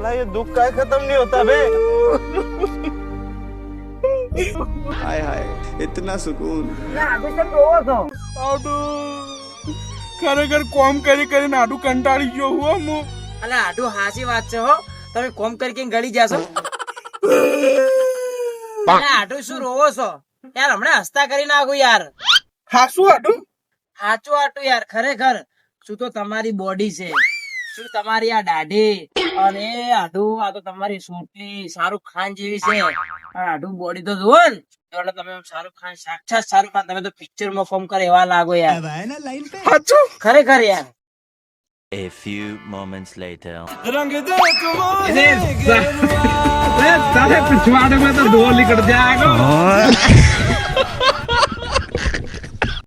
साला ये दुख का खत्म नहीं होता बे। हाय हाय इतना सुकून। ખરેખર કોમ કરી કરીને આડું કંટાળી ગયો હું અલા આડું હાચી વાત છે હો. તમે કોમ કરી ગળી જાશો. આડું શું રોવો છો યાર? હમણાં હસતા કરી નાખું યાર. હાસું આડું હાચું આટું યાર. ખરેખર શું તો તમારી બોડી છે, શું તમારી આ દાઢી અને આડું આ તો તમારી સોટી શાહરુખ ખાન જેવી છે. આડું બોડી તો જુઓ ને એટલે તમે શાહરુખ ખાન, સાક્ષાત શાહરુખ ખાન. તમે તો પિક્ચર માં ફોર્મ કરે એવા લાગો યાર. સાચું ખરેખર યાર. A few moments later. रंग दे तुम्हारे तारे पिछवाड़े में तो ढोल निकल जाएगा।